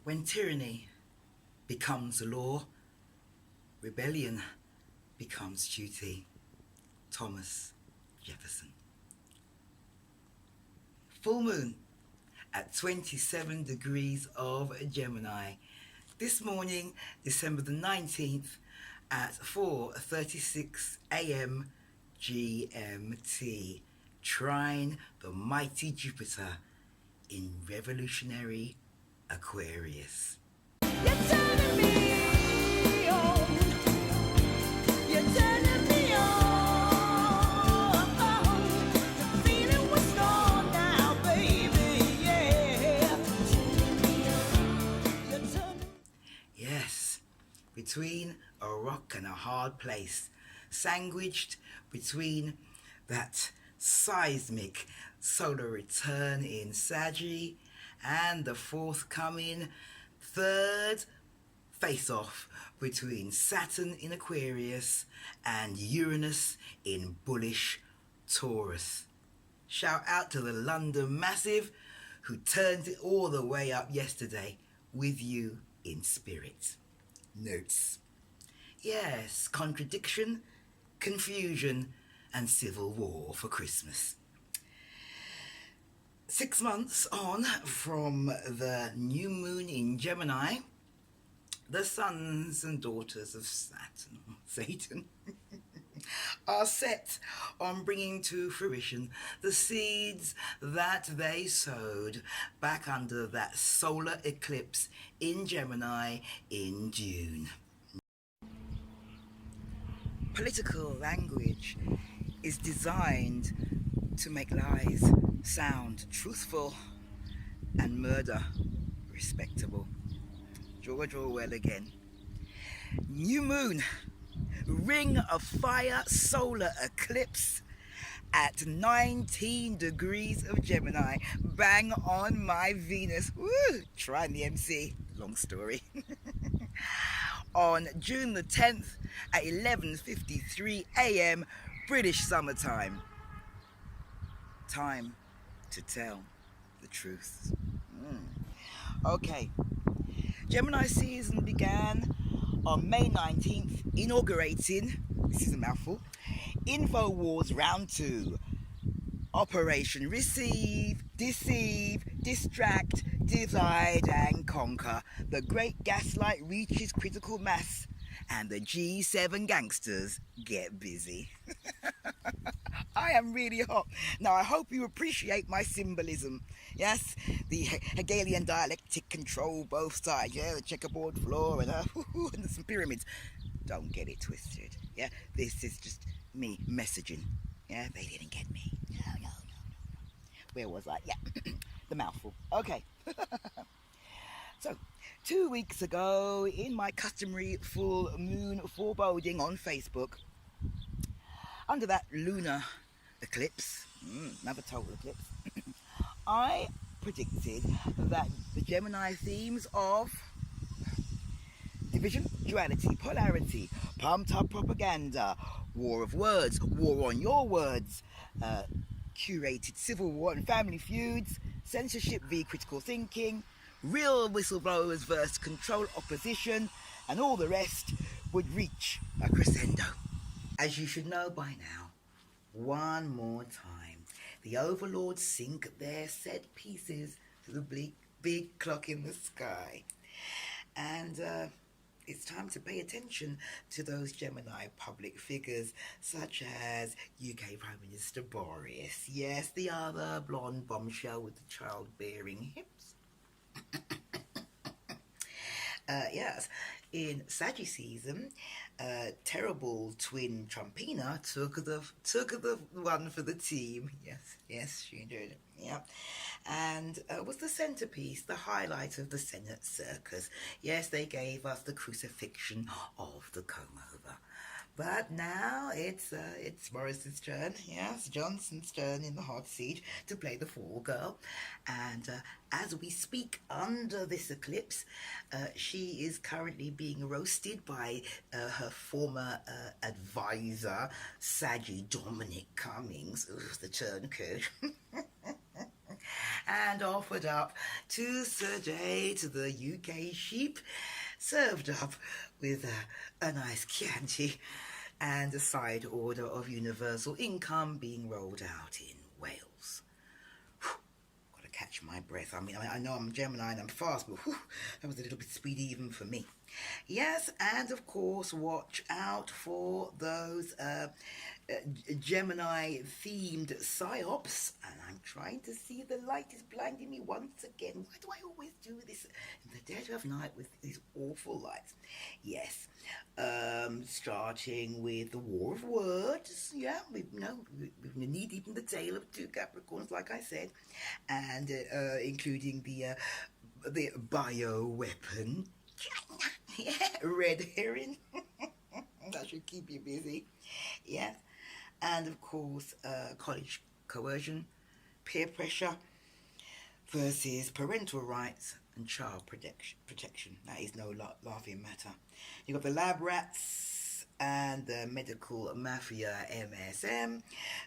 When tyranny becomes law, rebellion becomes duty. Thomas Jefferson. Full moon at 27 degrees of Gemini. This morning, December the 19th at 4:36 a.m. GMT. Trine the mighty Jupiter in revolutionary Aquarius. You're turning me on. You're turning me on. The feeling was gone now, baby. Yeah. You're turning. Yes, between a rock and a hard place, sandwiched between that seismic solar return in Saggy and the forthcoming third face-off between Saturn in Aquarius and Uranus in bullish Taurus. Shout out to the London Massive who turned it all the way up yesterday with you in spirit. Notes. Yes, contradiction, confusion, and civil war for Christmas. 6 months on from the new moon in Gemini, the sons and daughters of Satan, are set on bringing to fruition the seeds that they sowed back under that solar eclipse in Gemini in June. Political language is designed to make lies sound truthful and murder respectable. George Orwell again. New moon, ring of fire solar eclipse at 19 degrees of Gemini. Bang on my Venus. Woo! Trying the MC. Long story. On June the 10th at 11:53 a.m. British summertime. Time to tell the truth. Okay. Gemini season began on May 19th, inaugurating, this is a mouthful, InfoWars Round 2. Operation Receive, Deceive, Distract, Divide and Conquer. The Great Gaslight reaches critical mass and the G7 gangsters get busy. I am really hot. Now, I hope you appreciate my symbolism. Yes, the Hegelian Dialectic control both sides. Yeah, the checkerboard floor and some pyramids. Don't get it twisted. Yeah, this is just me messaging. Yeah, they didn't get me. No. Where was I? Yeah, the mouthful. Okay. So, 2 weeks ago, in my customary full moon foreboding on Facebook, under that lunar eclipse, another total eclipse, I predicted that the Gemini themes of division, duality, polarity, pumped up propaganda, war of words, war on your words, curated civil war and family feuds, censorship v critical thinking, real whistleblowers versus control opposition, and all the rest would reach a crescendo. As you should know by now, one more time, the overlords sink their set pieces to the big clock in the sky. And it's time to pay attention to those Gemini public figures, such as UK Prime Minister Boris. Yes, the other blonde bombshell with the childbearing hips. Yes, in Saggy season, terrible twin Trumpina took the one for the team. Yes, she did. Yeah, and was the centerpiece, the highlight of the Senate circus. Yes, they gave us the crucifixion of the comb-over. But now it's Boris's turn, yes, Johnson's turn in the hot seat to play the fall girl. And as we speak under this eclipse, she is currently being roasted by her former advisor, Saggy Dominic Cummings, the turncoat. and offered up to sedate the UK sheep, served up with a nice Chianti and a side order of universal income being rolled out in Wales. Gotta catch my breath. I mean, I know I'm Gemini and I'm fast, but that was a little bit speedy even for me. Yes, and of course, watch out for those Gemini-themed psyops. And I'm trying to see, the light is blinding me once again. Why do I always do this in the dead of night with these awful lights? Yes, starting with the War of Words. Yeah, we're knee-deep in the tale of two Capricorns, like I said, and including the bioweapon. Yeah, red herring. That should keep you busy. Yes. And of course, college coercion, peer pressure versus parental rights and child protection. That is no laughing matter. You've got the lab rats and the medical mafia MSM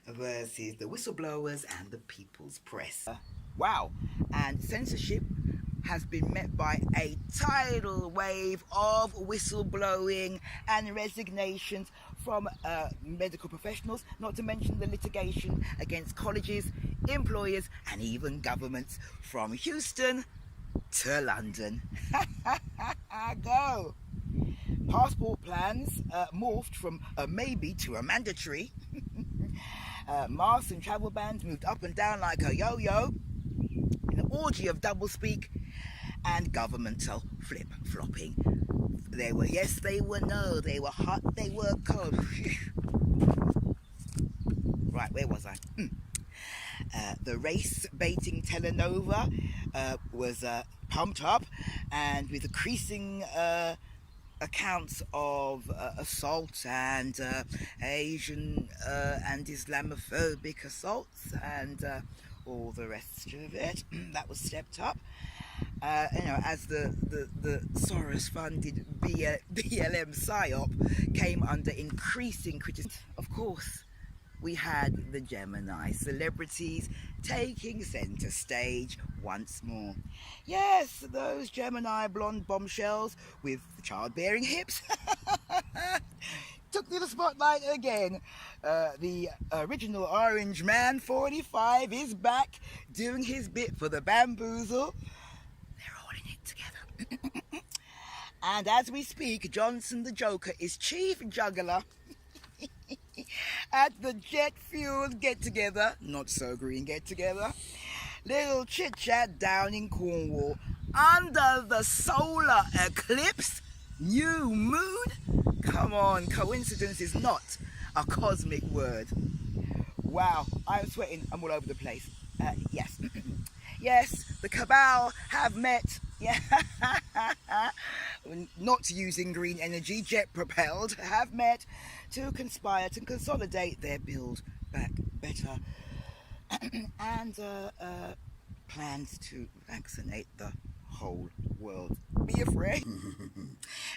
versus the whistleblowers and the people's press. Wow. And censorship has been met by a tidal wave of whistleblowing and resignations from medical professionals, not to mention the litigation against colleges, employers, and even governments from Houston to London. Go! Passport plans morphed from a maybe to a mandatory. Masks and travel bans moved up and down like a yo-yo in an orgy of doublespeak and governmental flip-flopping. They were yes, they were no, they were hot, they were cold. Right, where was I? The race-baiting telenova was pumped up, and with increasing accounts of assault and Asian and Islamophobic assaults and all the rest of it, that was stepped up. As the Soros-funded BLM PSYOP came under increasing criticism. Of course, we had the Gemini celebrities taking centre stage once more. Yes, those Gemini blonde bombshells with childbearing hips took to the spotlight again. The original Orange Man 45 is back doing his bit for the bamboozle. Together. And as we speak, Johnson the Joker is chief juggler at the jet-fueled get-together, not so green get-together, little chit-chat down in Cornwall under the solar eclipse, new moon. Come on, coincidence is not a cosmic word. Wow, I'm sweating, I'm all over the place. Yes. Yes, the cabal have met. Yeah, not using green energy, jet propelled, have met to conspire to consolidate their build back better and plans to vaccinate the whole world. Be afraid.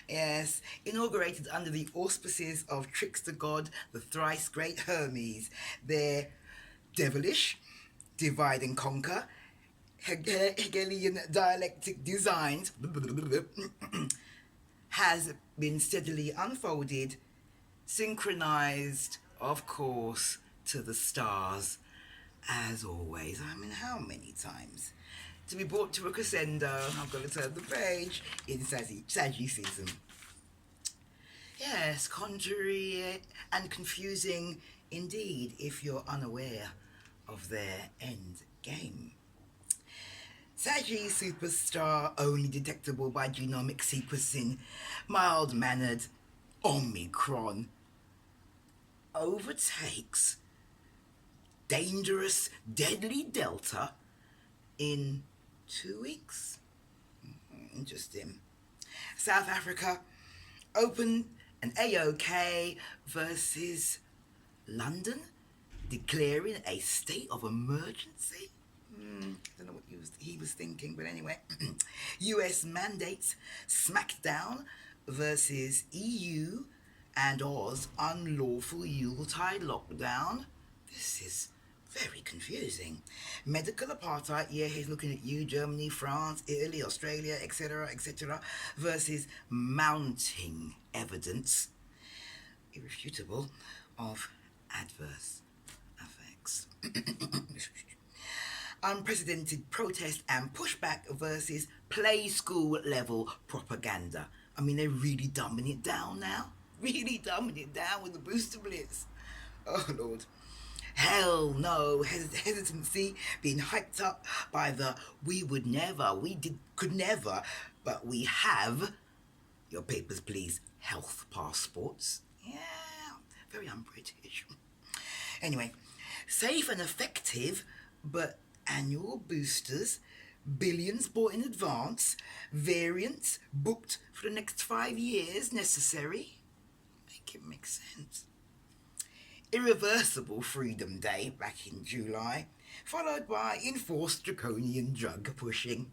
Yes, inaugurated under the auspices of trickster god, the thrice great Hermes. Their devilish, divide and conquer, Hegelian dialectic designs has been steadily unfolded, synchronized, of course, to the stars, as always. I mean, how many times? To be brought to a crescendo, I've got to turn the page, in Saggicism. Yes, contrary and confusing indeed if you're unaware of their end game. Saggy superstar, only detectable by genomic sequencing, mild-mannered Omicron overtakes dangerous, deadly Delta in 2 weeks. Interesting. South Africa open an AOK versus London, declaring a state of emergency. I don't know what he was thinking, but anyway. US mandates smackdown versus EU and Oz unlawful Yuletide lockdown. This is Very confusing. Medical apartheid, yeah, he's looking at you, Germany, France, Italy, Australia, etc., versus mounting evidence, irrefutable, of adverse effects. Unprecedented protest and pushback versus play school level propaganda. I mean, they're really dumbing it down now. Really dumbing it down with the booster blitz. Oh, Lord. Hell no, hesitancy being hyped up by the we would never, could never, but we have, your papers please, health passports. Yeah, very un-British. Anyway, safe and effective, but annual boosters, billions bought in advance, variants booked for the next 5 years necessary. Make it make sense. Irreversible Freedom Day back in July, followed by enforced draconian drug pushing.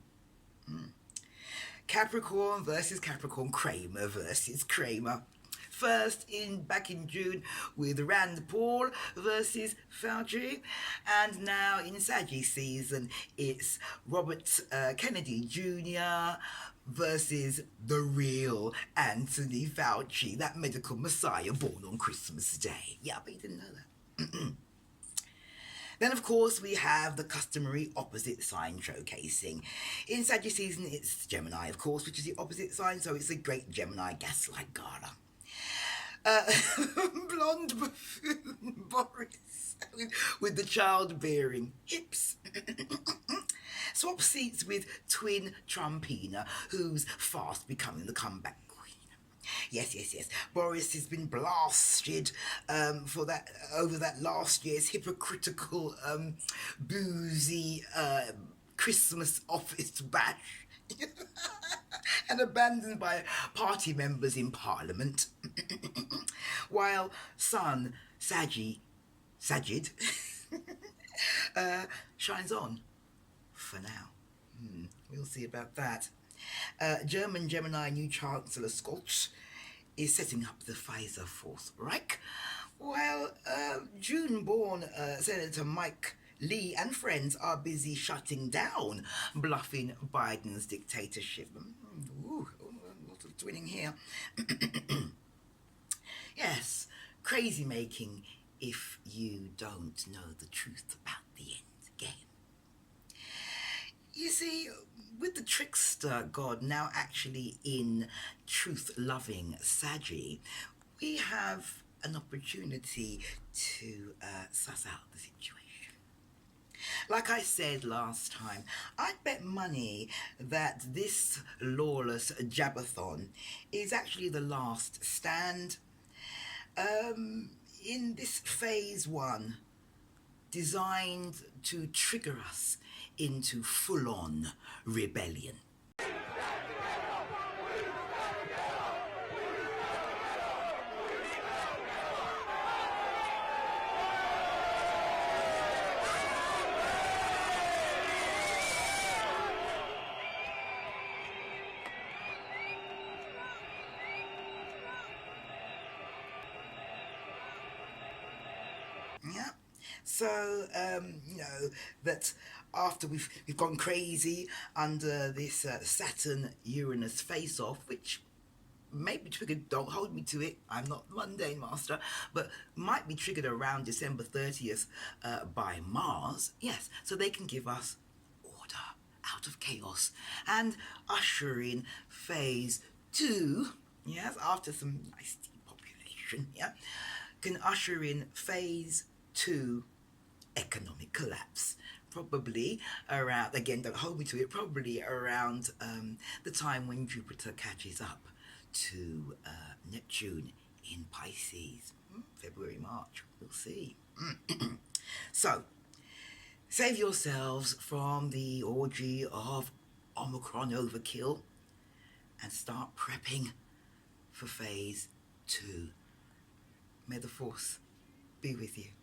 Capricorn versus Capricorn, Kramer versus Kramer. First back in June with Rand Paul versus Fauci, and now in Sagittarius season it's Robert Kennedy Jr. versus the real Anthony Fauci, that medical messiah born on Christmas Day. Yeah, but you didn't know that. Then, of course, we have the customary opposite sign showcasing. In Sagittarius season, it's Gemini, of course, which is the opposite sign, so it's a great Gemini gaslight gala. Blonde buffoon Boris with the childbearing hips. Swap seats with twin Trumpina, who's fast becoming the comeback queen. Yes. Boris has been blasted for that over that last year's hypocritical, boozy Christmas office bash. And abandoned by party members in Parliament, while son Sajid shines on for now. We'll see about that. German Gemini new Chancellor Scholz is setting up the Pfizer Fourth Reich, while June-born Senator Mike Lee and friends are busy shutting down bluffing Biden's dictatorship. Ooh, a lot of twinning here. Yes, crazy making if you don't know the truth about the end game. You see, with the trickster god now actually in truth-loving Saggy, we have an opportunity to suss out the situation. Like I said last time, I'd bet money that this lawless Jabberthon is actually the last stand in this phase 1, designed to trigger us into full-on rebellion. Yeah. So, that after we've gone crazy under this Saturn-Uranus face-off, which may be triggered, don't hold me to it, I'm not the mundane master, but might be triggered around December 30th by Mars, yes, so they can give us order out of chaos and usher in phase 2, yes, after some nice depopulation, yeah, can usher in phase 2 economic collapse, probably around, again don't hold me to it, probably around the time when Jupiter catches up to Neptune in Pisces. February, March, we'll see. So, save yourselves from the orgy of Omicron overkill and start prepping for phase 2. May the force be with you.